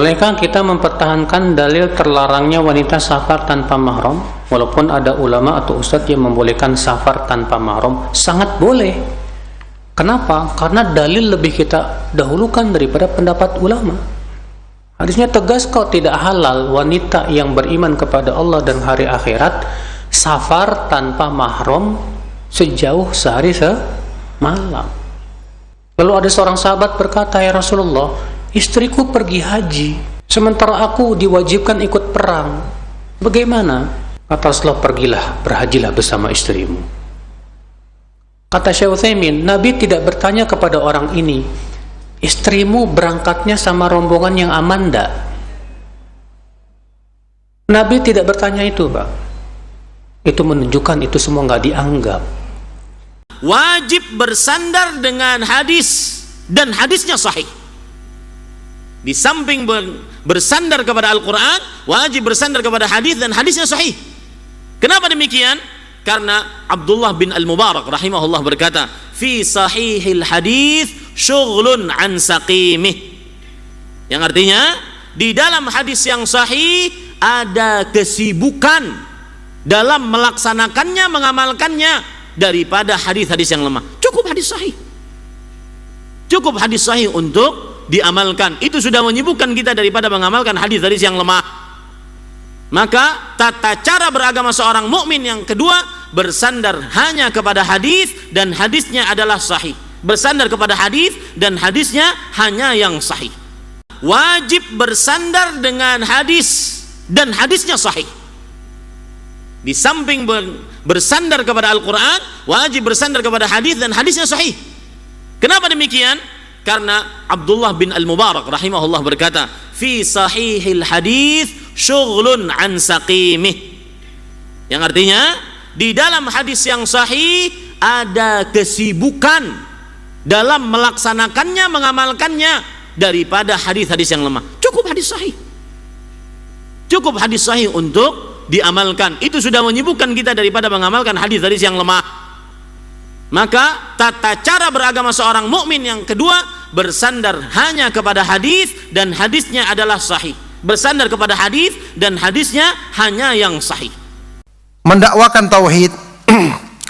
Bolehkah kita mempertahankan dalil terlarangnya wanita safar tanpa mahram? Walaupun ada ulama atau ustadz yang membolehkan safar tanpa mahram, sangat boleh. Kenapa? Karena dalil lebih kita dahulukan daripada pendapat ulama. Hadisnya tegas kok, tidak halal wanita yang beriman kepada Allah dan hari akhirat safar tanpa mahram sejauh sehari semalam. Lalu ada seorang sahabat berkata, "Ya Rasulullah, istriku pergi haji, sementara aku diwajibkan ikut perang. Bagaimana?" Kata Rasulullah, "Pergilah, berhajilah bersama istrimu." Kata Syekh Utsaimin, Nabi tidak bertanya kepada orang ini, "Istrimu berangkatnya sama rombongan yang aman enggak?" Nabi tidak bertanya itu, Pak. Itu menunjukkan itu semua enggak dianggap. Wajib bersandar dengan hadis dan hadisnya sahih. Di samping bersandar kepada Al-Quran, wajib bersandar kepada hadis dan hadisnya sahih. Kenapa demikian? Karena Abdullah bin Al-Mubarak rahimahullah berkata, "Fi sahihil hadis syughlun an saqimih." Yang artinya, di dalam hadis yang sahih ada kesibukan dalam melaksanakannya, mengamalkannya daripada hadis-hadis yang lemah. Cukup hadis sahih. Cukup hadis sahih untuk diamalkan. Itu sudah menyibukkan kita daripada mengamalkan hadis-hadis yang lemah. Maka tata cara beragama seorang mukmin yang kedua, bersandar hanya kepada hadis dan hadisnya adalah sahih. Bersandar kepada hadis dan hadisnya hanya yang sahih. Wajib bersandar dengan hadis dan hadisnya sahih. Di samping bersandar kepada Al-Quran, wajib bersandar kepada hadis dan hadisnya sahih. Kenapa demikian? Karena Abdullah bin Al-Mubarak rahimahullah berkata, "Fi sahihil hadis syughlun an saqimih." Yang artinya, di dalam hadis yang sahih ada kesibukan dalam melaksanakannya, mengamalkannya daripada hadis-hadis yang lemah. Cukup hadis sahih. Cukup hadis sahih untuk diamalkan. Itu sudah menyibukkan kita daripada mengamalkan hadis-hadis yang lemah. Maka tata cara beragama seorang mukmin yang kedua, bersandar hanya kepada hadis dan hadisnya adalah sahih. Bersandar kepada hadis dan hadisnya hanya yang sahih. Mendakwakan tauhid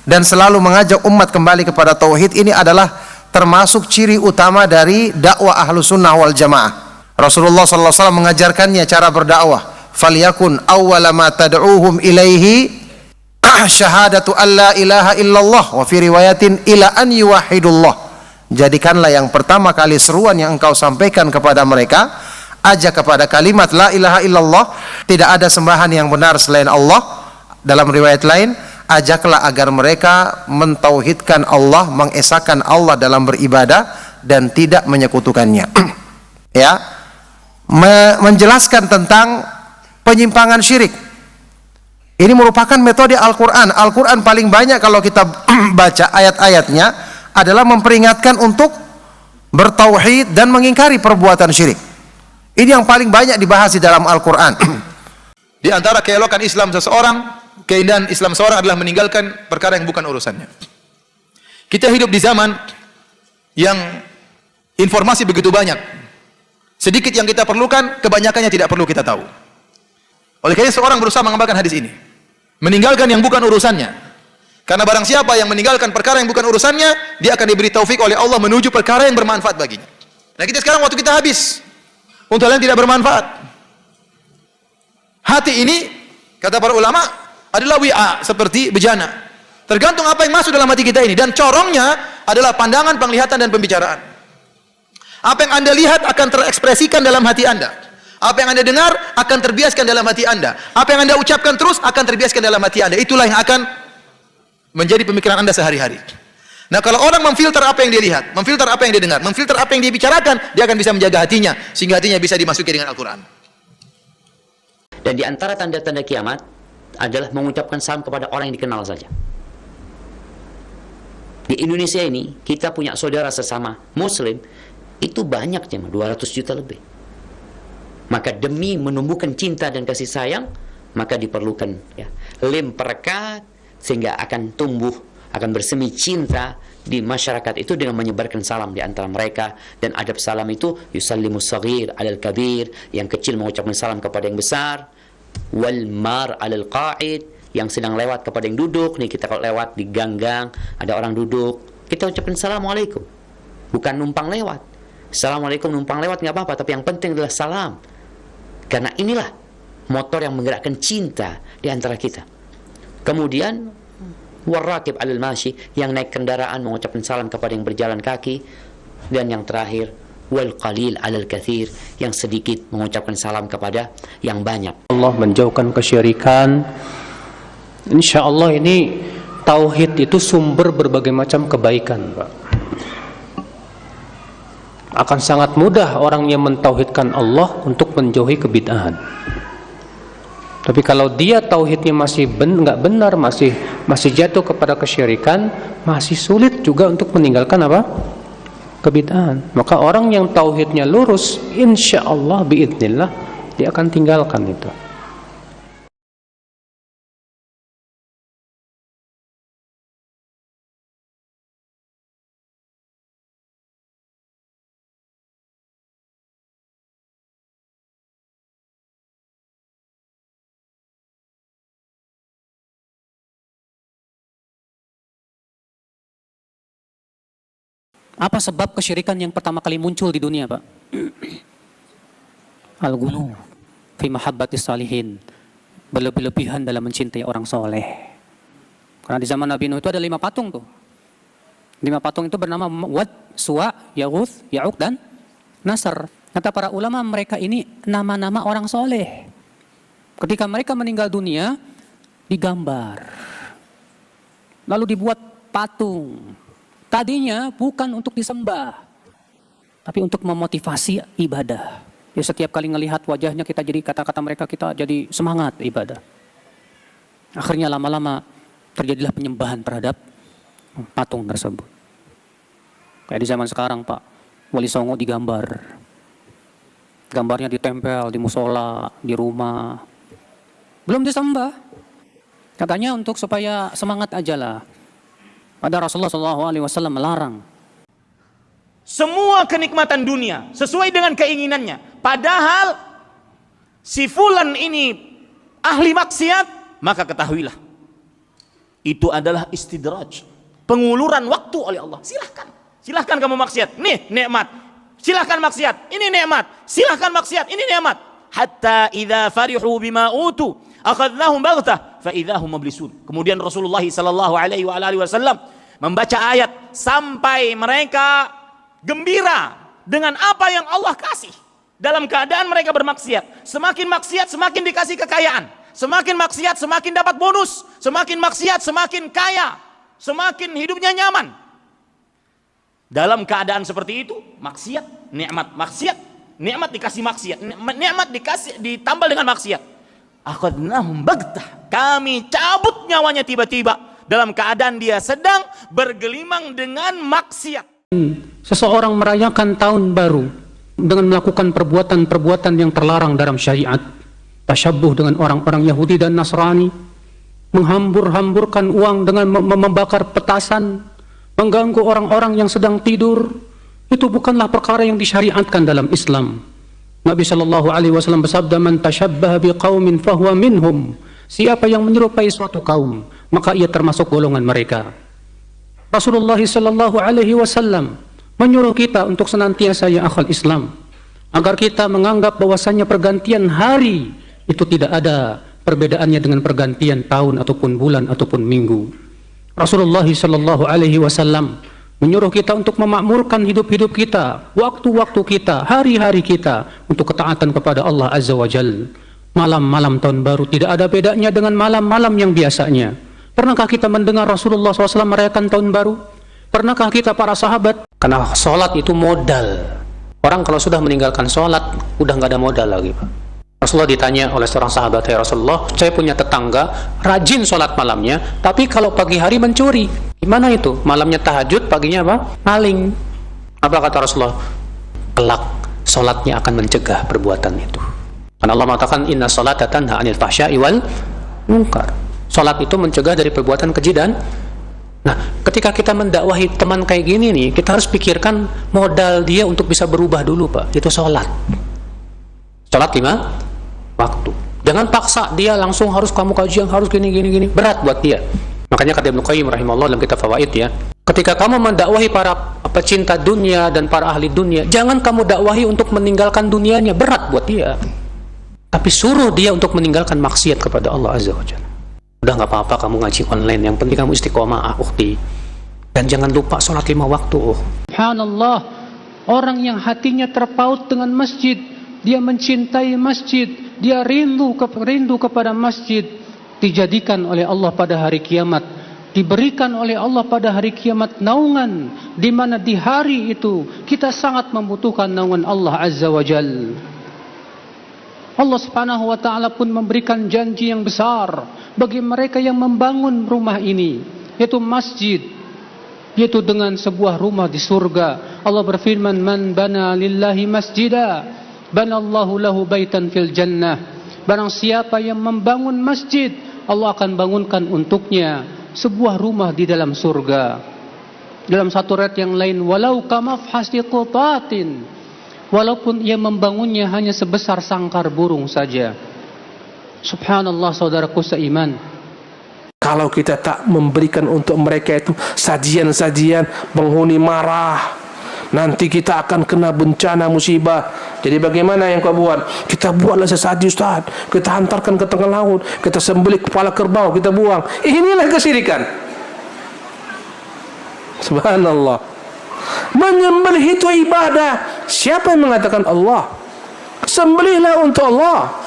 dan selalu mengajak umat kembali kepada tauhid, ini adalah termasuk ciri utama dari dakwah Ahlus Sunnah wal Jamaah. Rasulullah SAW mengajarkannya cara berdakwah. "Falyakun awwala ma tad'uuhum ilaihi syahadatu an la ilaha illallah wa fi riwayatin ila an yuwahhidullah." Jadikanlah yang pertama kali seruan yang engkau sampaikan kepada mereka, ajak kepada kalimat la ilaha illallah, tidak ada sembahan yang benar selain Allah. Dalam riwayat lain, ajaklah agar mereka mentauhidkan Allah, mengesahkan Allah dalam beribadah dan tidak menyekutukannya. Ya, menjelaskan tentang penyimpangan syirik. Ini merupakan metode Al-Quran. Al-Quran paling banyak kalau kita baca ayat-ayatnya adalah memperingatkan untuk bertauhid dan mengingkari perbuatan syirik. Ini yang paling banyak dibahas di dalam Al-Quran. Di antara keelokan Islam seseorang, keindahan Islam seorang adalah meninggalkan perkara yang bukan urusannya. Kita hidup di zaman yang informasi begitu banyak. Sedikit yang kita perlukan, kebanyakannya tidak perlu kita tahu. Oleh karena seorang berusaha mengamalkan hadis ini, meninggalkan yang bukan urusannya. Karena barang siapa yang meninggalkan perkara yang bukan urusannya, dia akan diberi taufik oleh Allah menuju perkara yang bermanfaat baginya. Nah, kita sekarang waktu kita habis untuk hal yang tidak bermanfaat. Hati ini, kata para ulama, adalah wi'a, seperti bejana. Tergantung apa yang masuk dalam hati kita ini. Dan corongnya adalah pandangan, penglihatan, dan pembicaraan. Apa yang Anda lihat akan terekspresikan dalam hati Anda. Apa yang Anda dengar akan terbiaskan dalam hati Anda. Apa yang Anda ucapkan terus akan terbiaskan dalam hati Anda. Itulah yang akan menjadi pemikiran Anda sehari-hari. Nah, kalau orang memfilter apa yang dia lihat, memfilter apa yang dia dengar, memfilter apa yang dia bicarakan, dia akan bisa menjaga hatinya, sehingga hatinya bisa dimasuki dengan Al-Quran. Dan di antara tanda-tanda kiamat adalah mengucapkan salam kepada orang yang dikenal saja. Di Indonesia ini, kita punya saudara sesama Muslim, itu banyak jemaah, 200 juta lebih. Maka demi menumbuhkan cinta dan kasih sayang, maka diperlukan ya, lem perekat sehingga akan tumbuh akan bersemi cinta di masyarakat itu dengan menyebarkan salam di antara mereka. Dan adab salam itu yusallimu saghir 'alal kabir, yang kecil mengucapkan salam kepada yang besar, wal mar 'alal qa'id, yang sedang lewat kepada yang duduk. Nih kita kalau lewat di ganggang ada orang duduk, kita ucapkan assalamualaikum, bukan numpang lewat. Assalamualaikum numpang lewat nggak apa-apa, tapi yang penting adalah salam, karena inilah motor yang menggerakkan cinta di antara kita. Kemudian warakib alal masyi, yang naik kendaraan mengucapkan salam kepada yang berjalan kaki. Dan yang terakhir wal qalil alal katsir, yang sedikit mengucapkan salam kepada yang banyak. Allah menjauhkan kesyirikan. Insya Allah ini tauhid itu sumber berbagai macam kebaikan, Pak. Akan sangat mudah orang yang mentauhidkan Allah untuk menjauhi kebid'ahan. Tapi kalau dia tauhidnya masih nggak benar, masih jatuh kepada kesyirikan, masih sulit juga untuk meninggalkan apa? Kebid'ahan. Maka orang yang tauhidnya lurus, insya Allah biidznillah dia akan tinggalkan itu. Apa sebab kesyirikan yang pertama kali muncul di dunia, Pak? Al-ghulu fi mahabbatis salihin, berlebih-lebihan dalam mencintai orang soleh. Karena di zaman Nabi Nuh itu ada 5 patung tuh. 5 patung itu bernama Wad, Suwa, Yaghuth, Ya'uq, dan Nasr. Kata para ulama, mereka ini nama-nama orang soleh. Ketika mereka meninggal dunia, digambar, lalu dibuat patung. Tadinya bukan untuk disembah, tapi untuk memotivasi ibadah. Ya, setiap kali ngelihat wajahnya kita jadi, kata-kata mereka kita jadi semangat ibadah. Akhirnya lama-lama terjadilah penyembahan terhadap patung tersebut. Kayak di zaman sekarang, Pak, Wali Songo digambar. Gambarnya ditempel di musola, di rumah. Belum disembah. Katanya untuk supaya semangat aja lah. Pada Rasulullah SAW melarang. Semua kenikmatan dunia sesuai dengan keinginannya. Padahal si fulan ini ahli maksiat, maka ketahuilah itu adalah istidraj, penguluran waktu oleh Allah. Silahkan kamu maksiat, nih nikmat. Silahkan maksiat, ini nikmat. Silahkan maksiat, ini nikmat. Hatta idza farihu bima utu akhadnahum baghtah fa idzahum mublisun. Kemudian Rasulullah sallallahu alaihi wasallam membaca ayat sampai mereka gembira dengan apa yang Allah kasih dalam keadaan mereka bermaksiat. Semakin maksiat semakin dikasih kekayaan, semakin maksiat semakin dapat bonus, semakin maksiat semakin kaya, semakin hidupnya nyaman. Dalam keadaan seperti itu, maksiat nikmat, maksiat nikmat dikasih maksiat, nikmat dikasih ditambah dengan maksiat. Akhadnahum baghtah, kami cabut nyawanya tiba-tiba dalam keadaan dia sedang bergelimang dengan maksiat. Seseorang merayakan tahun baru dengan melakukan perbuatan-perbuatan yang terlarang dalam syariat, tasyabbuh dengan orang-orang Yahudi dan Nasrani, menghambur-hamburkan uang dengan membakar petasan, mengganggu orang-orang yang sedang tidur, itu bukanlah perkara yang disyariatkan dalam Islam. Nabi SAW bersabda, man tashabbaha biqaumin fahuwa minhum. Siapa yang menyerupai suatu kaum, maka ia termasuk golongan mereka. Rasulullah SAW menyuruh kita untuk senantiasa, ya akhal Islam, agar kita menganggap bahwasanya pergantian hari itu tidak ada perbedaannya dengan pergantian tahun ataupun bulan ataupun minggu. Rasulullah SAW menyuruh kita untuk memakmurkan hidup-hidup kita, waktu-waktu kita, hari-hari kita untuk ketaatan kepada Allah Azza wa Jalla. Malam-malam tahun baru tidak ada bedanya dengan malam-malam yang biasanya. Pernahkah kita mendengar Rasulullah SAW merayakan tahun baru? Pernahkah kita para sahabat? Karena sholat itu modal. Orang kalau sudah meninggalkan sholat, udah nggak ada modal lagi, Pak. Rasulullah ditanya oleh seorang sahabat, ya Rasulullah, saya punya tetangga rajin sholat malamnya, tapi kalau pagi hari mencuri. Gimana itu? Malamnya tahajud, paginya apa? Maling. Apa kata Rasulullah? Kelak sholatnya akan mencegah perbuatan itu. Karena Allah mengatakan, inna sholata tanha 'anil fahsya'i wal munkar. Sholat itu mencegah dari perbuatan keji dan Nah, ketika kita mendakwahi teman kayak gini nih, kita harus pikirkan modal dia untuk bisa berubah dulu, Pak. Itu sholat. Sholat 5 waktu. Jangan paksa dia langsung harus kamu kajian, harus gini. Berat buat dia. Makanya kata Ibnu Qayyim rahimahullah dalam kitab Fawaid ya, ketika kamu mendakwahi para pecinta dunia dan para ahli dunia, jangan kamu dakwahi untuk meninggalkan dunianya, berat buat dia. Tapi suruh dia untuk meninggalkan maksiat kepada Allah Azza wa Jalla. Udah nggak apa-apa kamu ngaji online, yang penting kamu istiqomah, ukhti. Dan jangan lupa sholat 5 waktu. Subhanallah, orang yang hatinya terpaut dengan masjid, dia mencintai masjid, dia rindu kepada masjid, dijadikan oleh Allah pada hari kiamat, diberikan oleh Allah pada hari kiamat naungan, di mana di hari itu kita sangat membutuhkan naungan Allah Azza wa Jalla. Allah Subhanahu wa taala pun memberikan janji yang besar bagi mereka yang membangun rumah ini, yaitu masjid, yaitu dengan sebuah rumah di surga. Allah berfirman, "Man bana lillahi masjida, banallahu lahu baitan fil jannah." Barang siapa yang membangun masjid, Allah akan bangunkan untuknya sebuah rumah di dalam surga. Dalam satu ayat yang lain, walau kamafhasi qutatin, walaupun ia membangunnya hanya sebesar sangkar burung saja. Subhanallah, saudaraku seiman. Kalau kita tak memberikan untuk mereka itu sajian-sajian, penghuni marah, nanti kita akan kena bencana musibah. Jadi bagaimana yang kau buat? Kita buatlah sesaji, Ustaz. Kita hantarkan ke tengah laut, kita sembelih kepala kerbau, kita buang. Inilah kesyirikan. Subhanallah. Menyembelih itu ibadah. Siapa yang mengatakan Allah? Sembelihlah untuk Allah.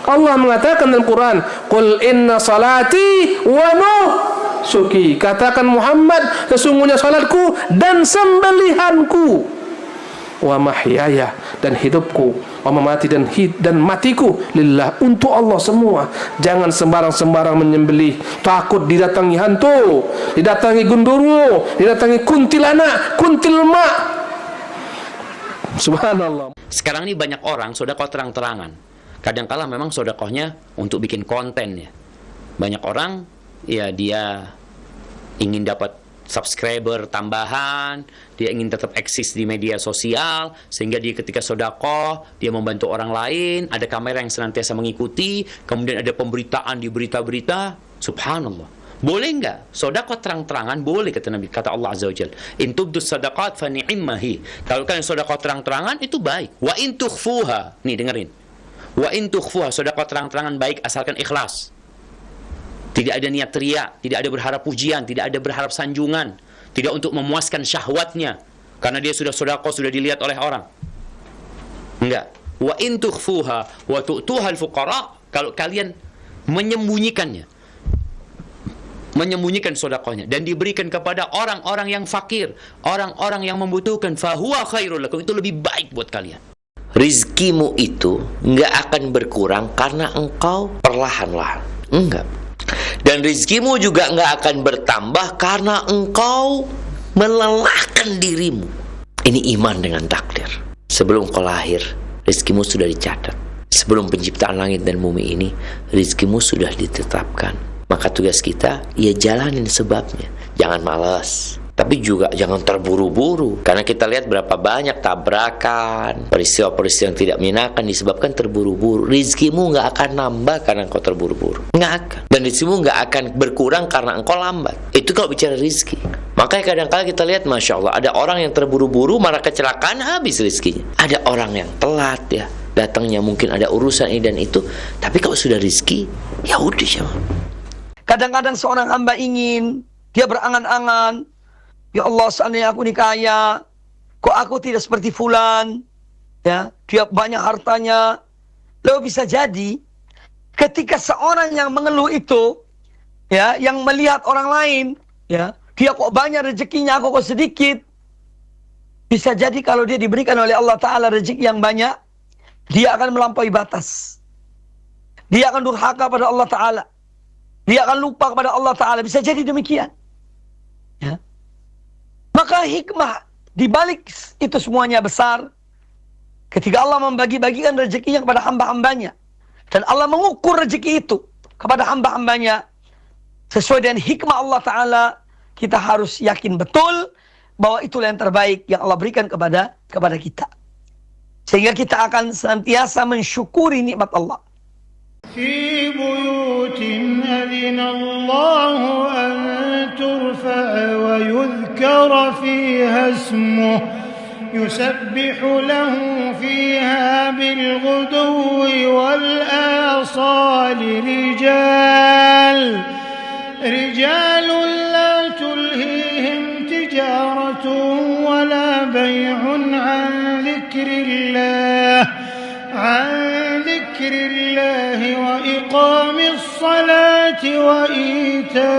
Allah mengatakan dalam Quran, "Qul inna salati wa nusuki." Katakan Muhammad, sesungguhnya salatku dan sembelihanku, wa mahyaya, dan hidupku, wa mamati, dan matiku lillah, untuk Allah semua. Jangan sembarang-sembarang menyembelih. Takut didatangi hantu, didatangi gundurwo, didatangi kuntilanak, kuntilma. Subhanallah. Sekarang ini banyak orang sedekah terang-terangan. Kadangkala memang sedekahnya untuk bikin konten ya. Banyak orang ya dia ingin dapat subscriber tambahan, dia ingin tetap eksis di media sosial, sehingga dia ketika sedekah dia membantu orang lain, ada kamera yang senantiasa mengikuti, kemudian ada pemberitaan di berita-berita. Subhanallah. Boleh enggak? Sedekah terang-terangan boleh, kata Nabi, kata Allah Azza wa Jalla. In tubdus sadaqat fa ni'mahi. Kalau kalian sedekah terang-terangan itu baik. Wa in tukhfuha. Nih dengerin. Wa in tukhfuha, sedekah terang-terangan baik asalkan ikhlas. Tidak ada niat riya, tidak ada berharap pujian, tidak ada berharap sanjungan, tidak untuk memuaskan syahwatnya karena dia sudah sedekah, sudah dilihat oleh orang. Enggak. Wa in tukhfuha wa tu'tuha al-fuqara, kalau kalian menyembunyikannya, menyembunyikan sedekahnya dan diberikan kepada orang-orang yang fakir, orang-orang yang membutuhkan, fahuwa khairul lakum, itu lebih baik buat kalian. Rizkimu itu nggak akan berkurang karena engkau perlahan-lahan. Enggak. Dan rizkimu juga nggak akan bertambah karena engkau melelahkan dirimu. Ini iman dengan takdir. Sebelum kau lahir, rizkimu sudah dicatat. Sebelum penciptaan langit dan bumi ini, rizkimu sudah ditetapkan. Maka tugas kita, ya jalanin sebabnya. Jangan malas. Tapi juga jangan terburu-buru. Karena kita lihat berapa banyak tabrakan, peristiwa-peristiwa yang tidak menyenangkan disebabkan terburu-buru. Rizkimu nggak akan nambah karena engkau terburu-buru. Nggak akan. Dan rizkimu nggak akan berkurang karena engkau lambat. Itu kalau bicara rizki. Makanya kadang-kadang kita lihat, Masya Allah, ada orang yang terburu-buru, malah kecelakaan, habis rizkinya. Ada orang yang telat ya, datangnya mungkin ada urusan ini dan itu. Tapi kalau sudah rizki, ya udah siapa. Kadang-kadang seorang hamba ingin, dia berangan-angan, ya Allah, seandainya aku ini kaya, kok aku tidak seperti fulan, ya, dia banyak hartanya. Lalu bisa jadi ketika seorang yang mengeluh itu, ya, yang melihat orang lain, ya, dia kok banyak rezekinya, aku kok sedikit. Bisa jadi kalau dia diberikan oleh Allah Ta'ala rezeki yang banyak, dia akan melampaui batas. Dia akan durhaka pada Allah Ta'ala. Dia akan lupa kepada Allah Ta'ala. Bisa jadi demikian. Ya. Maka hikmah dibalik itu semuanya besar. Ketika Allah membagi-bagikan rezekinya kepada hamba-hambanya. Dan Allah mengukur rezeki itu kepada hamba-hambanya. Sesuai dengan hikmah Allah Ta'ala. kita harus yakin betul bahwa itulah yang terbaik yang Allah berikan kepada kita. Sehingga kita akan senantiasa mensyukuri nikmat Allah. في بيوت أذن الله أن ترفع ويذكر فيها اسمه يسبح له فيها بالغدو والآصال رجال لا تلهيهم تجارة ولا بيع عن ذكر الله وإقام الصلاة وإيتاء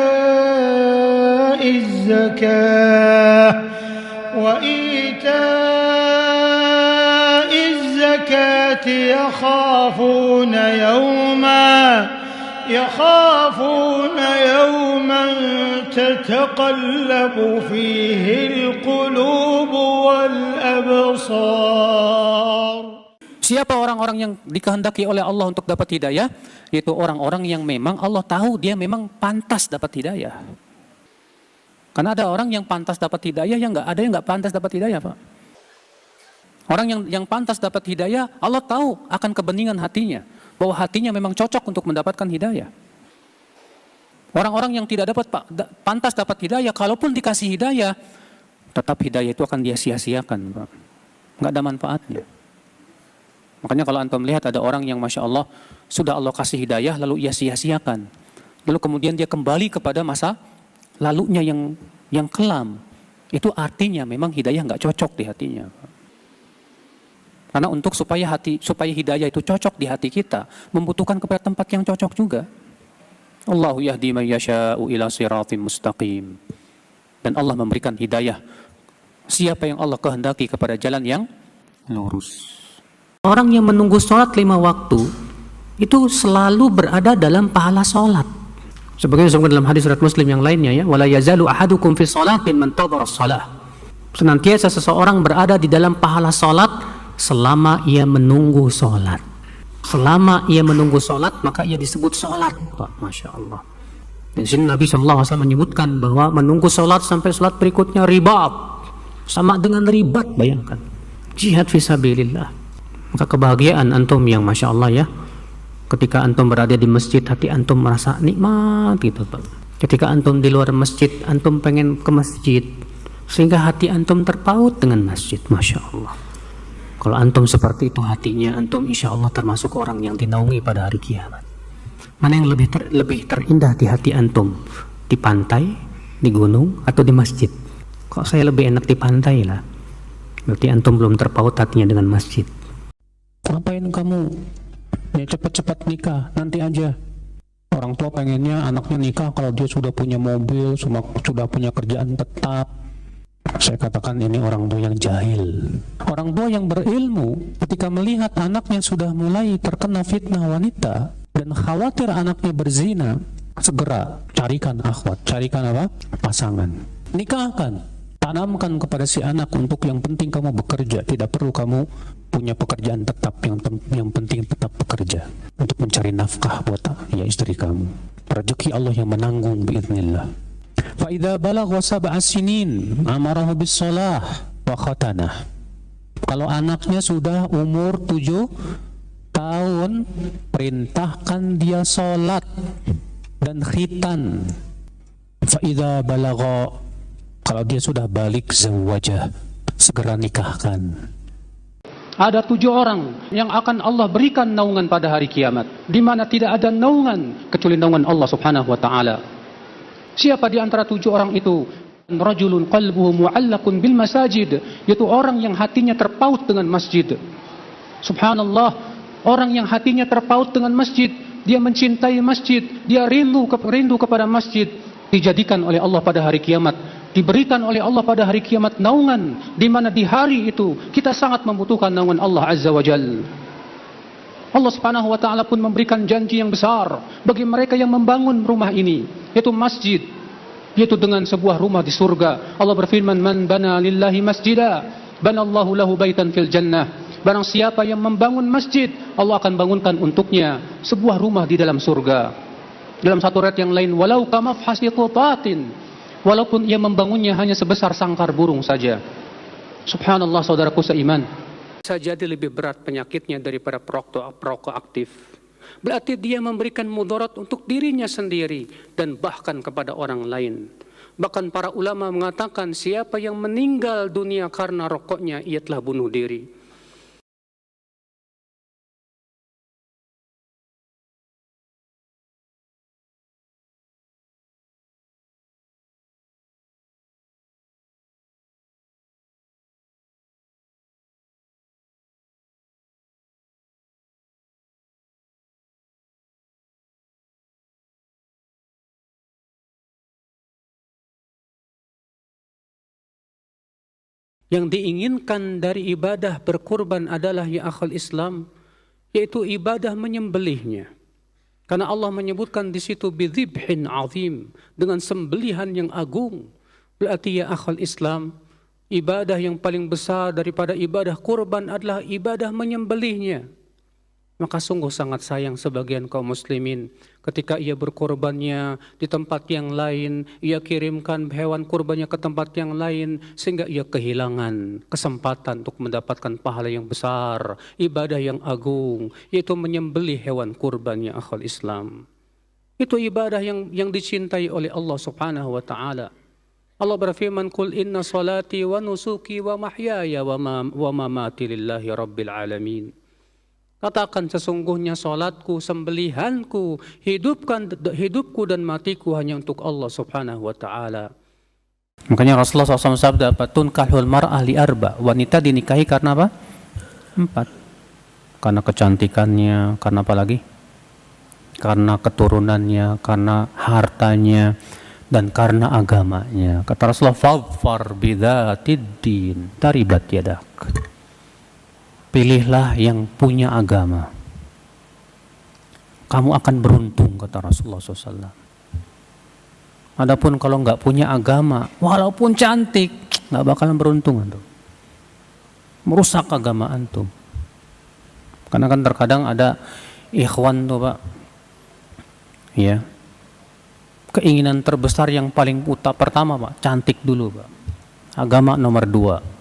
الزكاة يخافون يوما تتقلب فيه القلوب والأبصار. Siapa orang-orang yang dikehendaki oleh Allah untuk dapat hidayah? Yaitu orang-orang yang memang Allah tahu dia memang pantas dapat hidayah. Karena ada orang yang pantas dapat hidayah, yang ada yang nggak pantas dapat hidayah, Pak. Orang yang pantas dapat hidayah, Allah tahu akan kebeningan hatinya, bahwa hatinya memang cocok untuk mendapatkan hidayah. Orang-orang yang tidak pantas dapat hidayah, kalaupun dikasih hidayah, tetap hidayah itu akan dia sia-siakan, Pak. Nggak ada manfaatnya. Makanya kalau antum melihat ada orang yang Masya Allah sudah Allah kasih hidayah lalu ia sia-siakan. Lalu kemudian dia kembali kepada masa lalunya yang kelam. Itu artinya memang hidayah nggak cocok di hatinya. Karena untuk supaya hidayah itu cocok di hati kita, membutuhkan kepada tempat yang cocok juga. Allahu yahdi man yasha'u ila siratim mustaqim. Dan Allah memberikan hidayah siapa yang Allah kehendaki kepada jalan yang lurus. Orang yang menunggu sholat 5 waktu itu selalu berada dalam pahala sholat. Sebagaimana disebutkan dalam hadis riwayat Muslim yang lainnya, ya, wala yazalu ahadukum fi sholatin man tadhara shalah. Senantiasa seseorang berada di dalam pahala sholat selama ia menunggu sholat. Selama ia menunggu sholat maka ia disebut sholat. Masya Allah. Di sini Nabi SAW menyebutkan bahwa menunggu sholat sampai sholat berikutnya ribat, sama dengan ribat, bayangkan. Jihad fisabilillah. Maka kebahagiaan antum yang Masya Allah, ya, ketika antum berada di masjid, hati antum merasa nikmat gitu, Pak. Ketika antum di luar masjid, antum pengen ke masjid, sehingga hati antum terpaut dengan masjid. Masya Allah. Kalau antum seperti itu hatinya, antum insya Allah termasuk orang yang dinaungi pada hari kiamat. Mana yang lebih terindah di hati antum? Di pantai, di gunung, atau di masjid? Kok saya lebih enak di pantai lah? Berarti antum belum terpaut hatinya dengan masjid. Ngapain kamu? Ya cepat-cepat nikah, nanti aja. Orang tua pengennya anaknya nikah kalau dia sudah punya mobil, sudah punya kerjaan tetap. Saya katakan ini orang tua yang jahil. Orang tua yang berilmu ketika melihat anaknya sudah mulai terkena fitnah wanita dan khawatir anaknya berzina, segera carikan akhwat, carikan apa? Pasangan. Nikahkan. Tanamkan kepada si anak untuk yang penting kamu bekerja, tidak perlu kamu punya pekerjaan tetap, yang penting tetap bekerja untuk mencari nafkah buat ya istri kamu. Rezeki Allah yang menanggung biiznillah. Fa idza balagha sab'a sinin amarahu bis shalah wa khatanah. Kalau anaknya sudah umur 7 tahun, perintahkan dia salat dan khitan. Fa idza balagha, kalau dia sudah balik zawajah, segera nikahkan. Ada 7 orang yang akan Allah berikan naungan pada hari kiamat, di mana tidak ada naungan kecuali naungan Allah Subhanahu wa taala. Siapa di antara 7 orang itu? Rajulun qalbuhu mu'allaqun bil masajid, yaitu orang yang hatinya terpaut dengan masjid. Subhanallah, orang yang hatinya terpaut dengan masjid, dia mencintai masjid, dia rindu kepada masjid, dijadikan oleh Allah pada hari kiamat, diberikan oleh Allah pada hari kiamat naungan, di mana di hari itu kita sangat membutuhkan naungan Allah Azza wa Jalla. Allah Subhanahu wa taala pun memberikan janji yang besar bagi mereka yang membangun rumah ini, yaitu masjid, yaitu dengan sebuah rumah di surga. Allah berfirman, "Man bana lillahi masjida, banallahu lahu baitan fil jannah." Barang siapa yang membangun masjid, Allah akan bangunkan untuknya sebuah rumah di dalam surga. Dalam satu ayat yang lain, "Walau kamafhasi qutatin walaupun ia membangunnya hanya sebesar sangkar burung saja. Subhanallah, saudaraku seiman. Bisa jadi lebih berat penyakitnya daripada perokok aktif. Berarti dia memberikan mudarat untuk dirinya sendiri dan bahkan kepada orang lain. Bahkan para ulama mengatakan siapa yang meninggal dunia karena rokoknya, ia telah bunuh diri. Yang diinginkan dari ibadah berkurban adalah ya akhal Islam, yaitu ibadah menyembelihnya. Karena Allah menyebutkan di situ bidzibhin azim, dengan sembelihan yang agung. Berarti ya akhal Islam, ibadah yang paling besar daripada ibadah kurban adalah ibadah menyembelihnya. Maka sungguh sangat sayang sebagian kaum muslimin ketika ia berkorbannya di tempat yang lain, ia kirimkan hewan kurbannya ke tempat yang lain, sehingga ia kehilangan kesempatan untuk mendapatkan pahala yang besar, ibadah yang agung, yaitu menyembelih hewan kurbannya akhal Islam. Itu ibadah yang dicintai oleh Allah Subhanahu wa taala. Allah berfirman, "Qul inna salati wa nusuki wa mahyaya wa mamati lillahi rabbil alamin." Katakan sesungguhnya salatku, sembelihanku, hidupku dan matiku hanya untuk Allah Subhanahu wa taala. Makanya Rasulullah SAW sabda, "Tunkahul mar'ah li arba." Wanita dinikahi karena apa? 4. Karena kecantikannya, karena apa lagi? Karena keturunannya, karena hartanya, dan karena agamanya. Kata Rasulullah, "Fadfar bidzatid din, taribat yadak." Pilihlah yang punya agama. Kamu akan beruntung, kata Rasulullah SAW. Adapun kalau nggak punya agama, walaupun cantik, nggak bakalan beruntung antum. Merusak agama antum. Karena kan terkadang ada ikhwan tuh Pak, ya, keinginan terbesar yang paling pertama Pak, cantik dulu Pak. Agama nomor 2.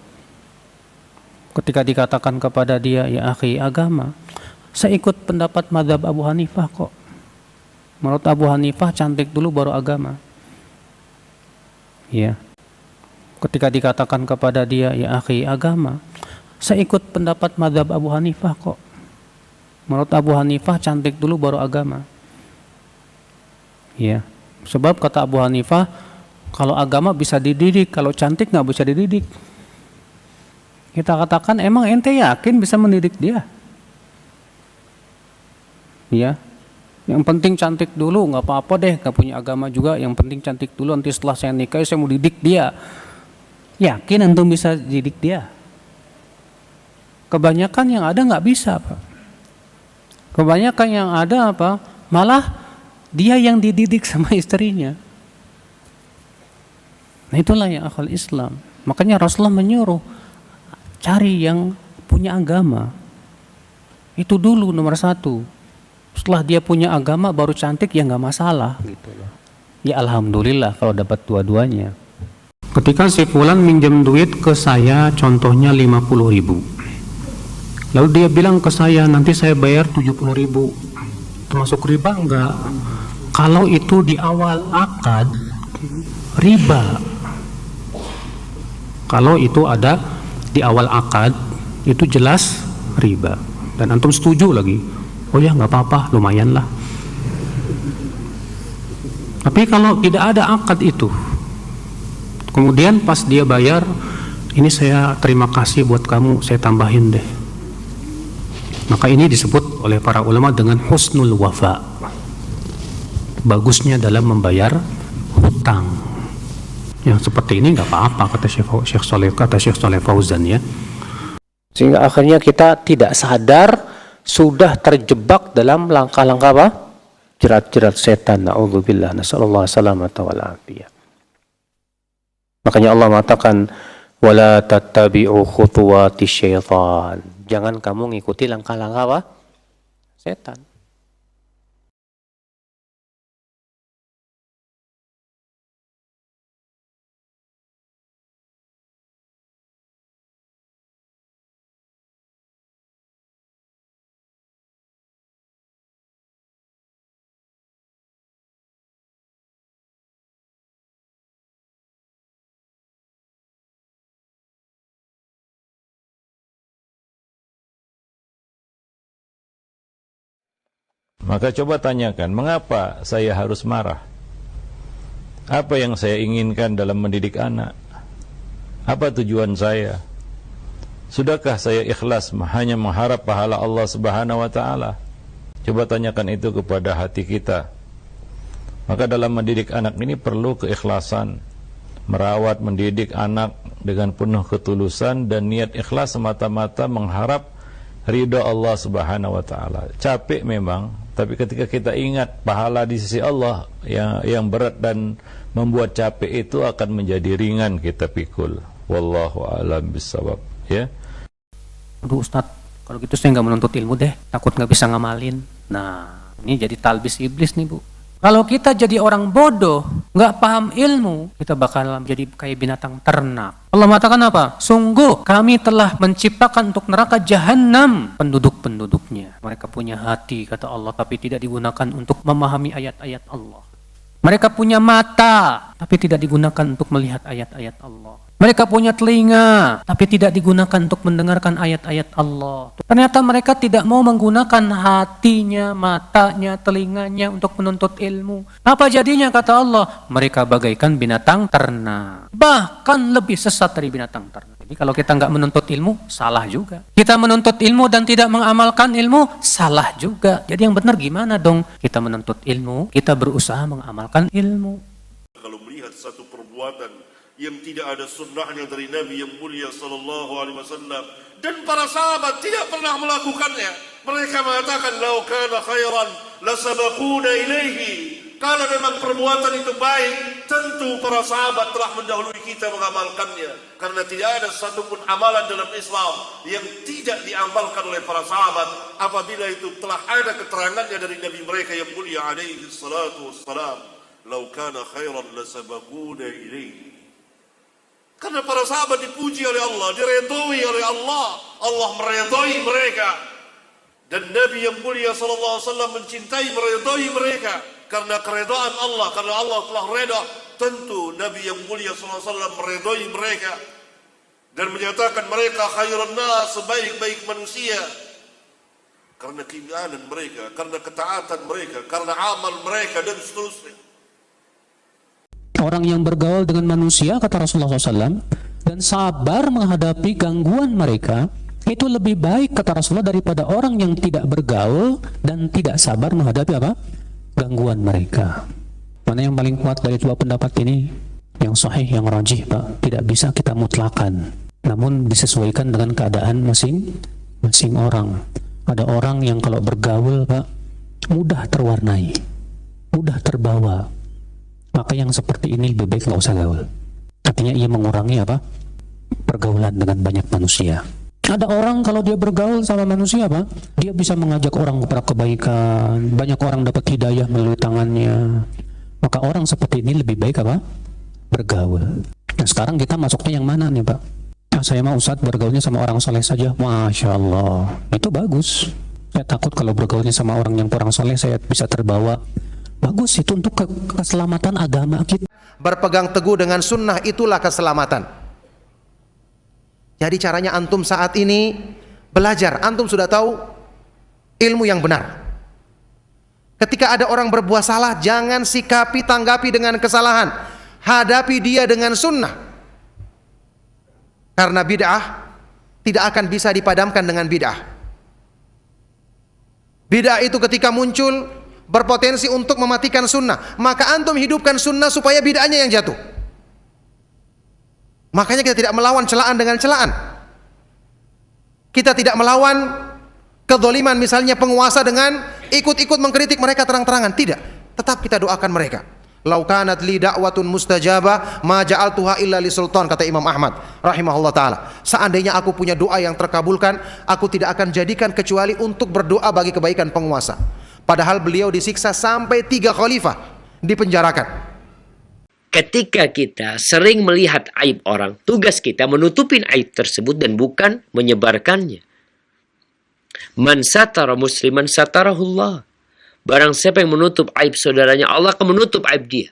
Ketika dikatakan kepada dia, ya akhi, agama, saya ikut pendapat mazhab Abu Hanifah kok. Menurut Abu Hanifah cantik dulu baru agama. Ya. Ketika dikatakan kepada dia, ya akhi, agama, saya ikut pendapat mazhab Abu Hanifah kok. Menurut Abu Hanifah cantik dulu baru agama. Ya. Sebab kata Abu Hanifah, kalau agama bisa dididik, kalau cantik nggak bisa dididik. Kita katakan, emang ente yakin bisa mendidik dia? Ya, yang penting cantik dulu, nggak apa-apa deh, nggak punya agama juga. Yang penting cantik dulu, nanti setelah saya nikah saya mau didik dia. Yakin antum bisa didik dia? Kebanyakan yang ada nggak bisa Pak. Kebanyakan yang ada apa? Malah dia yang dididik sama istrinya. Nah itulah yang akal Islam. Makanya Rasulullah menyuruh cari yang punya agama. Itu dulu nomor 1. Setelah dia punya agama baru cantik, ya nggak masalah gitu loh. Ya alhamdulillah kalau dapat dua-duanya. Ketika si fulan minjem duit ke saya, contohnya 50.000. Lalu dia bilang ke saya, nanti saya bayar 70.000. Termasuk riba enggak? Kalau itu di awal akad, riba. Kalau itu ada di awal akad, itu jelas riba. Dan antum setuju lagi, oh ya nggak apa-apa, lumayan lah. Tapi kalau tidak ada akad itu, kemudian pas dia bayar, ini saya terima kasih buat kamu, saya tambahin deh. Maka ini disebut oleh para ulama dengan husnul wafa. Bagusnya dalam membayar hutang. Yang seperti ini nggak apa-apa, kata Syekh Shalih Fauzan ya. Sehingga akhirnya kita tidak sadar sudah terjebak dalam langkah-langkah apa? Jerat-jerat setan. Na'udzubillah, nasallallahu salamata wal afiyah. Makanya Allah mengatakan, wala tattabi'u khutuwati syaitan. Jangan kamu ngikuti langkah-langkah apa? Setan. Maka coba tanyakan, mengapa saya harus marah? Apa yang saya inginkan dalam mendidik anak? Apa tujuan saya? Sudahkah saya ikhlas hanya mengharap pahala Allah Subhanahu wa taala? Coba tanyakan itu kepada hati kita. Maka dalam mendidik anak ini perlu keikhlasan, merawat, mendidik anak dengan penuh ketulusan dan niat ikhlas semata-mata mengharap ridha Allah Subhanahu wa taala. Capek memang, tapi ketika kita ingat pahala di sisi Allah yang berat dan membuat capek itu akan menjadi ringan kita pikul. Wallahu a'lam bissawab. Ya. Aduh Ustaz, kalau gitu saya nggak menuntut ilmu deh, takut nggak bisa ngamalin. Nah, ini jadi talbis iblis nih Bu. Kalau kita jadi orang bodoh, nggak paham ilmu, kita bakal jadi kayak binatang ternak. Allah mengatakan apa? Sungguh kami telah menciptakan untuk neraka jahanam penduduk-penduduknya. Mereka punya hati, kata Allah, tapi tidak digunakan untuk memahami ayat-ayat Allah. Mereka punya mata, tapi tidak digunakan untuk melihat ayat-ayat Allah. Mereka punya telinga, tapi tidak digunakan untuk mendengarkan ayat-ayat Allah. Ternyata mereka tidak mau menggunakan hatinya, matanya, telinganya untuk menuntut ilmu. Apa jadinya kata Allah? Mereka bagaikan binatang ternak. Bahkan lebih sesat dari binatang ternak. Jadi kalau kita nggak menuntut ilmu, salah juga. Kita menuntut ilmu dan tidak mengamalkan ilmu, salah juga. Jadi yang benar gimana dong? Kita menuntut ilmu, kita berusaha mengamalkan ilmu. Kalau melihat satu perbuatan yang tidak ada sunnahnya dari Nabi yang mulia sallallahu alaihi wasallam dan para sahabat tidak pernah melakukannya, mereka mengatakan lau kana khairan lasabaquna ilaihi. Kalau memang perbuatan itu baik, tentu para sahabat telah mendahului kita mengamalkannya, karena tidak ada satupun amalan dalam Islam yang tidak diamalkan oleh para sahabat apabila itu telah ada keterangannya dari Nabi mereka yang mulia alaihi salatu wassalam. Lau kana khairan lasabaquna ilaihi. Karena para sahabat dipuji oleh Allah, diredhoi oleh Allah, Allah meredhoi mereka. Dan Nabi yang mulia sallallahu alaihi wasallam mencintai, meredhoi mereka. Karena keredaan Allah, karena Allah telah reda, tentu Nabi yang mulia sallallahu alaihi wasallam meredhoi mereka dan menyatakan mereka khairun nas, sebaik-baik manusia. Karena keimanan mereka, karena ketaatan mereka, karena amal mereka dan seterusnya. Orang yang bergaul dengan manusia, kata Rasulullah SAW, dan sabar menghadapi gangguan mereka, itu lebih baik, kata Rasulullah, daripada orang yang tidak bergaul dan tidak sabar menghadapi apa? Gangguan mereka. Mana yang paling kuat dari dua pendapat ini? Yang sahih, yang rajih, Pak. Tidak bisa kita mutlakan, namun disesuaikan dengan keadaan masing-masing orang. Ada orang yang kalau bergaul, Pak, mudah terwarnai, mudah terbawa. Maka yang seperti ini lebih baik nggak usah gaul. Artinya ia mengurangi apa? Pergaulan dengan banyak manusia. Ada orang kalau dia bergaul sama manusia apa? Dia bisa mengajak orang kepada kebaikan. Banyak orang dapat hidayah melalui tangannya. Maka orang seperti ini lebih baik apa? Bergaul. Nah sekarang kita masuknya yang mana nih Pak? Nah, saya mau Ustadz bergaulnya sama orang soleh saja. Masya Allah. Itu bagus. Saya takut kalau bergaulnya sama orang yang kurang soleh saya bisa terbawa. Bagus, itu untuk keselamatan agama kita. Berpegang teguh dengan sunnah itulah keselamatan. Jadi caranya antum saat ini belajar. Antum sudah tahu ilmu yang benar. Ketika ada orang berbuat salah, jangan sikapi, tanggapi dengan kesalahan. Hadapi dia dengan sunnah. Karena bid'ah tidak akan bisa dipadamkan dengan bid'ah. Bid'ah itu ketika muncul berpotensi untuk mematikan sunnah. Maka antum hidupkan sunnah supaya bid'ahnya yang jatuh. Makanya kita tidak melawan celaan dengan celaan. Kita tidak melawan kezaliman misalnya penguasa dengan ikut-ikut mengkritik mereka terang-terangan. Tidak. Tetap kita doakan mereka. Lau kanat li da'watun mustajabah ma ja'altuha illa li sultan, kata Imam Ahmad rahimahullah taala. Seandainya aku punya doa yang terkabulkan, aku tidak akan jadikan kecuali untuk berdoa bagi kebaikan penguasa. Padahal beliau disiksa sampai 3 khalifah, dipenjarakan. Ketika kita sering melihat aib orang, tugas kita menutupin aib tersebut dan bukan menyebarkannya. Man satara musliman satarahullah. Barang siapa yang menutup aib saudaranya, Allah akan menutup aib dia.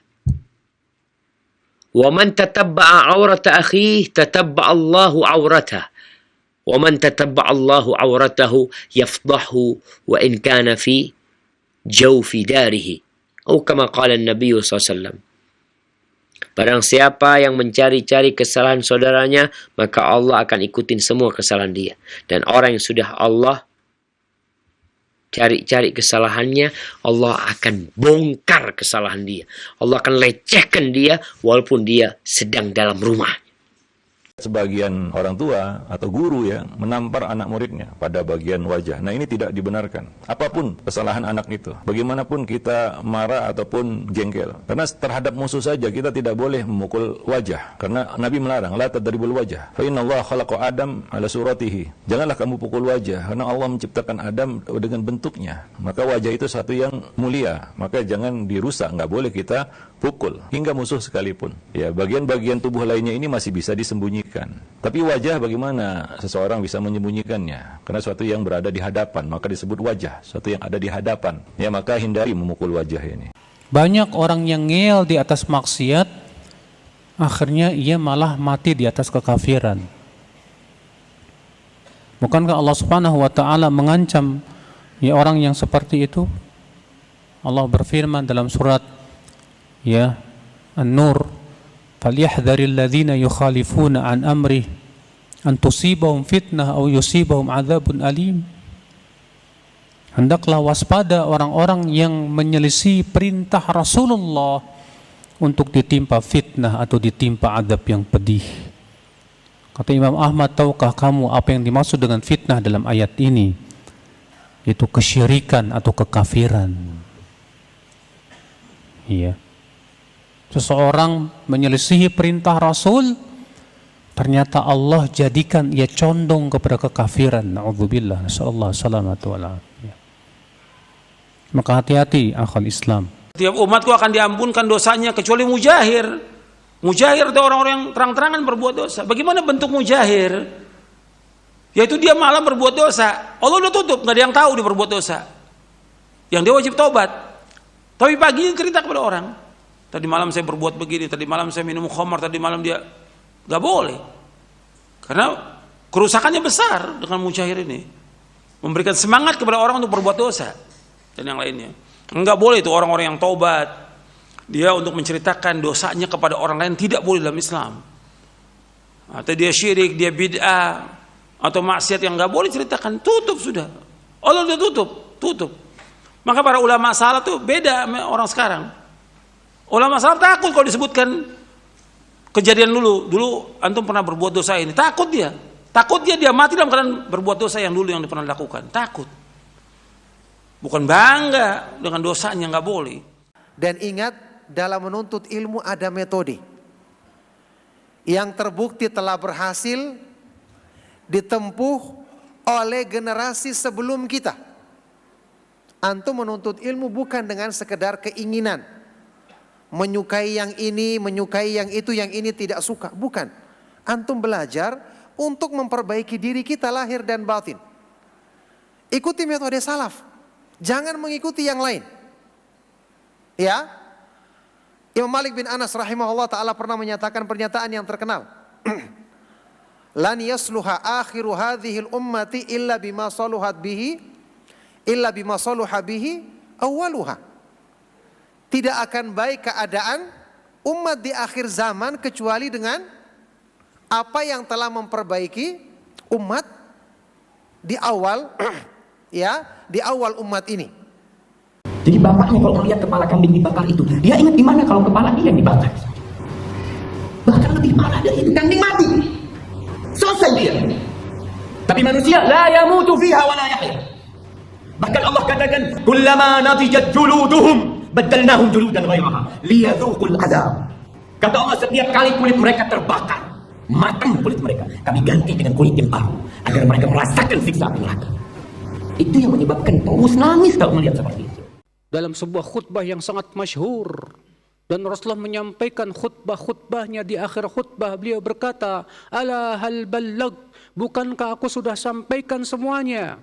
Wa man tatabba'a awrata akhihi tatabba'a Allahu awratah. Wa man tatabba'a Allahu awratahu yafdahu wa in kana fi jawfi darihi. Atau kama qala Nabi SAW. Barang siapa yang mencari-cari kesalahan saudaranya, maka Allah akan ikutin semua kesalahan dia. Dan orang yang sudah Allah cari-cari kesalahannya, Allah akan bongkar kesalahan dia. Allah akan lecehkan dia walaupun dia sedang dalam rumah. Sebagian orang tua atau guru ya menampar anak muridnya pada bagian wajah. Nah, ini tidak dibenarkan. Apapun kesalahan anak itu, bagaimanapun kita marah ataupun jengkel. Karena terhadap musuh saja kita tidak boleh memukul wajah. Karena Nabi melarang, la tadribul wajah. Fa inna Allah khalaqa Adam ala suratihi. Janganlah kamu pukul wajah, karena Allah menciptakan Adam dengan bentuknya. Maka wajah itu satu yang mulia. Maka jangan dirusak, nggak boleh kita pukul. Hingga musuh sekalipun. Ya, bagian-bagian tubuh lainnya ini masih bisa disembunyikan. Tapi wajah bagaimana seseorang bisa menyembunyikannya? Karena suatu yang berada di hadapan, maka disebut wajah. Suatu yang ada di hadapan. Ya, maka hindari memukul wajah ini. Banyak orang yang ngeyel di atas maksiat, akhirnya ia malah mati di atas kekafiran. Bukankah Allah Subhanahu wa taala mengancam ya orang yang seperti itu? Allah berfirman dalam surat ya An-Nur, فَلْيَحْذَرِ الَّذِينَ يُخَالِفُونَ عَنْ أَمْرِهِ أَنْ تُصِيبَهُمْ فِتْنَةٌ أَوْ يُصِيبَهُمْ عَذَابٌ أَلِيمٌ. Hendaklah waspada orang-orang yang menyelisih perintah Rasulullah untuk ditimpa fitnah atau ditimpa azab yang pedih. Kata Imam Ahmad, tahukah kamu apa yang dimaksud dengan fitnah dalam ayat ini? Itu kesyirikan atau kekafiran. Iya. Seseorang menyelisihi perintah Rasul, ternyata Allah jadikan ia condong kepada kekafiran. Na'udzubillah, nasallallahu salamatu wal afiyah. Maka hati-hati akhal Islam. Setiap umatku akan diampunkan dosanya kecuali mujahir. Mujahir itu orang-orang yang terang-terangan berbuat dosa. Bagaimana bentuk mujahir? Yaitu dia malam berbuat dosa. Allah udah tutup, nggak ada yang tahu dia berbuat dosa. Yang dia wajib taubat. Tapi pagi cerita kepada orang. Tadi malam saya berbuat begini, tadi malam saya minum khamar, tadi malam dia nggak boleh, karena kerusakannya besar dengan mujahir ini, memberikan semangat kepada orang untuk berbuat dosa dan yang lainnya. Nggak boleh itu orang-orang yang taubat, dia untuk menceritakan dosanya kepada orang lain tidak boleh dalam Islam. Atau dia syirik, dia bid'ah atau maksiat yang nggak boleh ceritakan, tutup sudah. Allah udah tutup. Maka para ulama salaf tuh beda sama orang sekarang. Ulama salaf takut kalau disebutkan kejadian dulu antum pernah berbuat dosa ini, takut dia mati dalam keadaan berbuat dosa yang dulu yang dia pernah lakukan, takut. Bukan bangga dengan dosanya, nggak boleh. Dan ingat, dalam menuntut ilmu ada metode yang terbukti telah berhasil ditempuh oleh generasi sebelum kita. Antum menuntut ilmu bukan dengan sekedar keinginan, menyukai yang ini, menyukai yang itu, yang ini tidak suka. Bukan. Antum belajar untuk memperbaiki diri kita lahir dan batin. Ikuti metode salaf. Jangan mengikuti yang lain. Ya. Imam Malik bin Anas rahimahullah ta'ala pernah menyatakan pernyataan yang terkenal. Lan yasluha akhiru hadhil ummati illa bima saluha bihi awwaluha. Tidak akan baik keadaan umat di akhir zaman kecuali dengan apa yang telah memperbaiki umat di awal ya, di awal umat ini. Jadi bapaknya kalau melihat kepala kambing dibakar itu, dia ingat di mana kalau kepala dia yang dibakar. Bahkan lebih parah dari itu, kambing mati. Selesai dia. Tapi manusia la yamutu fiha wa la yahya. Bahkan Allah katakan, kullama natijat juluduhum badalnahum juludan ghairaha liyadhuqul adzab. Kata Allah, setiap kali kulit mereka terbakar, matang kulit mereka, kami ganti dengan kulit yang baru agar mereka merasakan siksa api neraka. Itu yang menyebabkan Paulus nangis kalau melihat seperti itu. Dalam sebuah khutbah yang sangat masyhur, dan Rasulullah menyampaikan khutbahnya, di akhir khutbah beliau berkata, ala hal ballag, bukankah aku sudah sampaikan semuanya?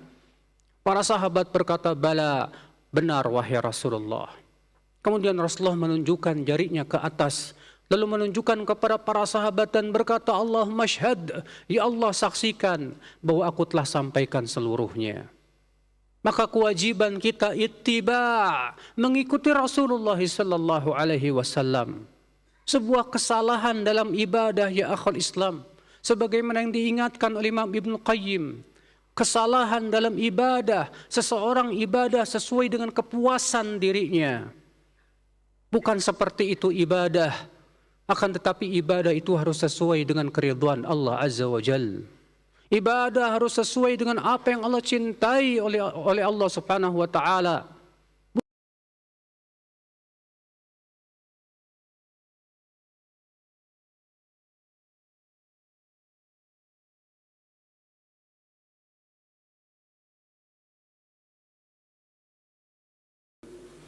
Para sahabat berkata, bala, benar wahai Rasulullah. Kemudian Rasulullah menunjukkan jarinya ke atas, lalu menunjukkan kepada para sahabat dan berkata, Allahumma syhad, ya Allah saksikan bahwa aku telah sampaikan seluruhnya. Maka kewajiban kita ittiba, mengikuti Rasulullah sallallahu alaihi wasallam. Sebuah kesalahan dalam ibadah ya akhul Islam, sebagaimana yang diingatkan oleh Imam Ibnu Qayyim, kesalahan dalam ibadah, seseorang ibadah sesuai dengan kepuasan dirinya. Bukan seperti itu ibadah, akan tetapi ibadah itu harus sesuai dengan keridhaan Allah Azza wa Jalla. Ibadah harus sesuai dengan apa yang Allah cintai oleh Allah Subhanahu wa taala.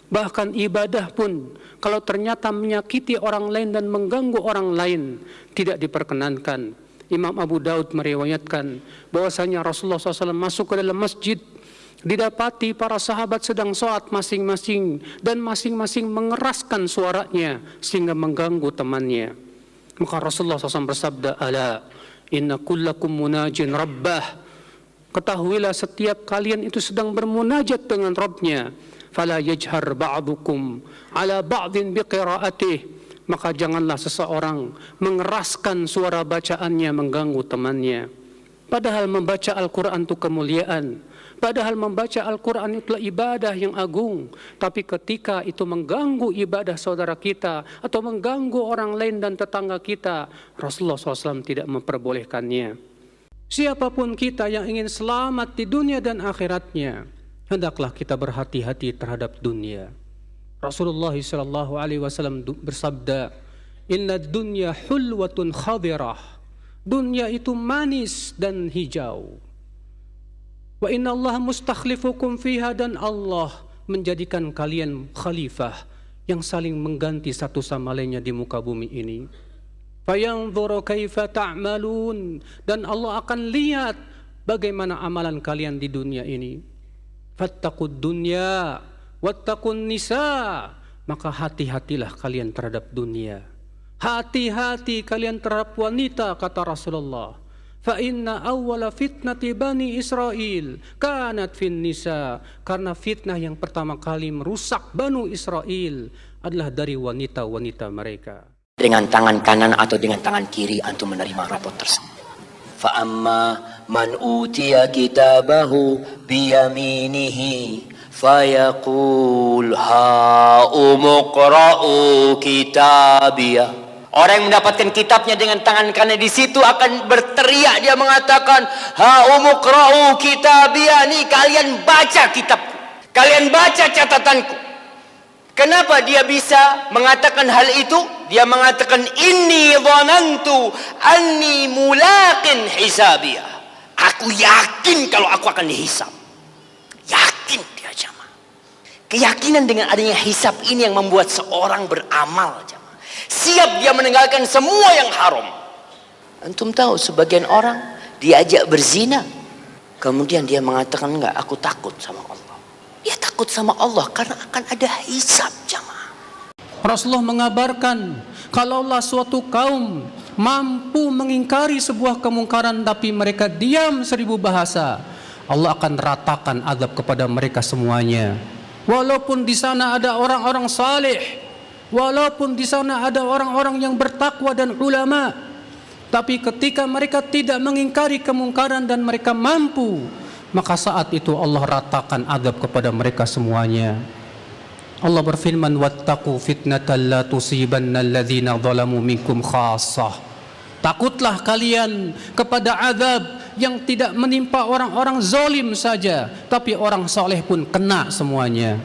Bahkan ibadah pun kalau ternyata menyakiti orang lain dan mengganggu orang lain tidak diperkenankan. Imam Abu Daud meriwayatkan bahwasanya Rasulullah SAW masuk ke dalam masjid, didapati para sahabat sedang sholat masing-masing dan masing-masing mengeraskan suaranya sehingga mengganggu temannya. Maka Rasulullah SAW bersabda, "Ala inna kullakum munajin rabbah." Ketahuilah setiap kalian itu sedang bermunajat dengan Rabbnya. Fala yajhar ba'dukum ala ba'din biqira'atih. Maka janganlah seseorang mengeraskan suara bacaannya mengganggu temannya. Padahal membaca Al-Quran itu kemuliaan. Padahal membaca Al-Quran itulah ibadah yang agung. Tapi ketika itu mengganggu ibadah saudara kita atau mengganggu orang lain dan tetangga kita, Rasulullah SAW tidak memperbolehkannya. Siapapun kita yang ingin selamat di dunia dan akhiratnya, hendaklah kita berhati-hati terhadap dunia. Rasulullah SAW bersabda, "Inna dunya hulwatun khadirah." Dunia itu manis dan hijau. Wa inna Allah mustakhlifukum fiha, dan Allah menjadikan kalian khalifah yang saling mengganti satu sama lainnya di muka bumi ini. Fayanzuru kaifa ta'malun, dan Allah akan lihat bagaimana amalan kalian di dunia ini. Fattaqud dunya wattaqun nisa, maka hati-hatilah kalian terhadap dunia. Hati-hati kalian terhadap wanita, kata Rasulullah. Fa inna awwala fitnati bani Israel kanat fin nisa, karena fitnah yang pertama kali merusak Banu Israel adalah dari wanita-wanita mereka. Dengan tangan kanan atau dengan tangan kiri antum menerima rapot tersebut. Fa amma man utiya kitabahu biyaminihi fayaqul ha umqra'u kitabiyah. Orang yang mendapatkan kitabnya dengan tangan kanan di situ akan berteriak, dia mengatakan, ha umqra'u kitabiyah, nih kalian baca kitabku, kalian baca catatanku. Kenapa dia bisa mengatakan hal itu? Dia mengatakan, inni dhanantu anni mulaqin hisabiyah. Aku yakin kalau aku akan dihisab. Yakin dia jamaah. Keyakinan dengan adanya hisab ini yang membuat seorang beramal jamaah. Siap dia meninggalkan semua yang haram. Antum tahu sebagian orang diajak berzina, kemudian dia mengatakan, enggak, aku takut sama Allah. Dia takut sama Allah karena akan ada hisab jamaah. Rasulullah mengabarkan, kalaulah suatu kaum mampu mengingkari sebuah kemungkaran tapi mereka diam 1000 bahasa, Allah akan ratakan azab kepada mereka semuanya. Walaupun di sana ada orang-orang saleh, walaupun di sana ada orang-orang yang bertakwa dan ulama, tapi ketika mereka tidak mengingkari kemungkaran dan mereka mampu, maka saat itu Allah ratakan azab kepada mereka semuanya. Allah berfirman, wattaqu fitnatan la tusibanna alladhina zalamu minkum khassah. Takutlah kalian kepada azab yang tidak menimpa orang-orang zalim saja, tapi orang saleh pun kena semuanya.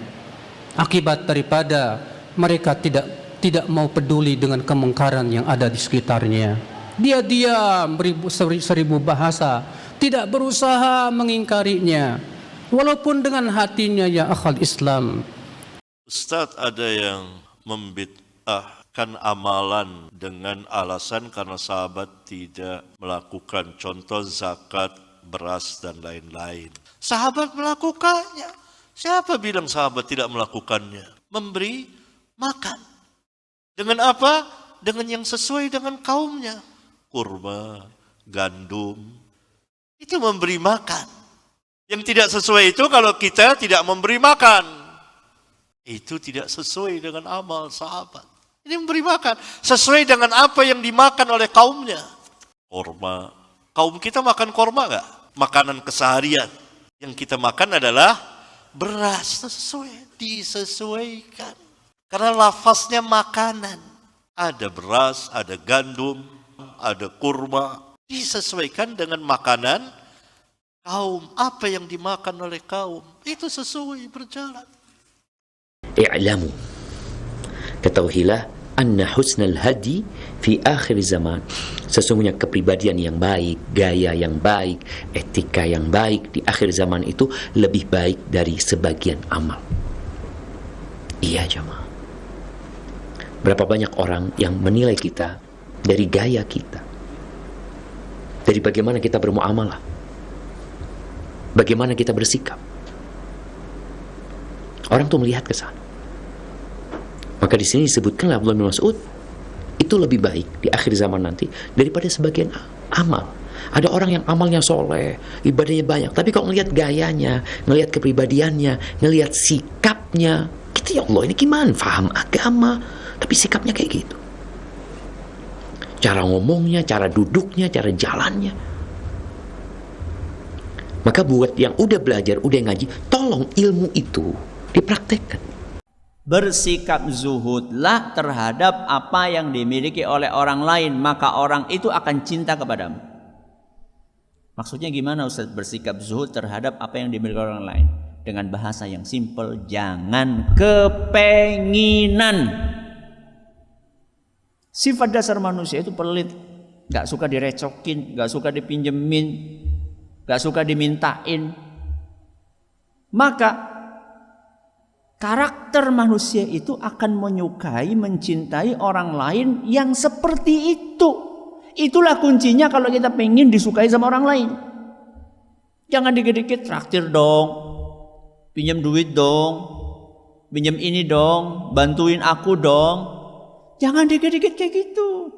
Akibat daripada mereka tidak mau peduli dengan kemungkaran yang ada di sekitarnya. Dia diam 1000 bahasa, tidak berusaha mengingkarinya, walaupun dengan hatinya ya akhal Islam. Ustadz, ada yang membid'ahkan amalan dengan alasan karena sahabat tidak melakukan, contoh zakat, beras dan lain-lain. Sahabat melakukannya. Siapa bilang sahabat tidak melakukannya? Memberi makan. Dengan apa? Dengan yang sesuai dengan kaumnya. Kurma, gandum, itu memberi makan. Yang tidak sesuai itu kalau kita tidak memberi makan. Itu tidak sesuai dengan amal sahabat. Ini memberi makan sesuai dengan apa yang dimakan oleh kaumnya. Korma. Kaum kita makan korma enggak? Makanan keseharian. Yang kita makan adalah beras. Disesuaikan. Karena lafaznya makanan. Ada beras, ada gandum, ada kurma. Disesuaikan dengan makanan kaum. Apa yang dimakan oleh kaum. Itu sesuai berjalan. I'lamu, ketahuilah, anna husnal hadi fi akhir zaman, sesungguhnya kepribadian yang baik, gaya yang baik, etika yang baik di akhir zaman itu lebih baik dari sebagian amal. Iya jemaah. Berapa banyak orang yang menilai kita dari gaya kita, dari bagaimana kita bermuamalah, bagaimana kita bersikap. Orang tuh melihat ke sana. Maka di sini disebutkan oleh Abdullah bin Mas'ud, itu lebih baik di akhir zaman nanti daripada sebagian amal. Ada orang yang amalnya soleh, ibadahnya banyak, tapi kalau ngelihat gayanya, ngelihat kepribadiannya, ngelihat sikapnya, gitu, ya Allah, ini gimana? Faham agama, tapi sikapnya kayak gitu. Cara ngomongnya, cara duduknya, cara jalannya. Maka buat yang udah belajar, udah ngaji, tolong ilmu itu dipraktekkan. Bersikap zuhudlah terhadap apa yang dimiliki oleh orang lain, maka orang itu akan cinta kepadamu. Maksudnya gimana Ustaz bersikap zuhud terhadap apa yang dimiliki orang lain? Dengan bahasa yang simpel, jangan kepenginan. Sifat dasar manusia itu pelit, gak suka direcokin, gak suka dipinjemin, gak suka dimintain. Maka karakter manusia itu akan menyukai, mencintai orang lain yang seperti itu. Itulah kuncinya kalau kita pengen disukai sama orang lain. Jangan dikit-dikit traktir dong, pinjam duit dong, pinjam ini dong, bantuin aku dong. Jangan dikit-dikit kayak gitu.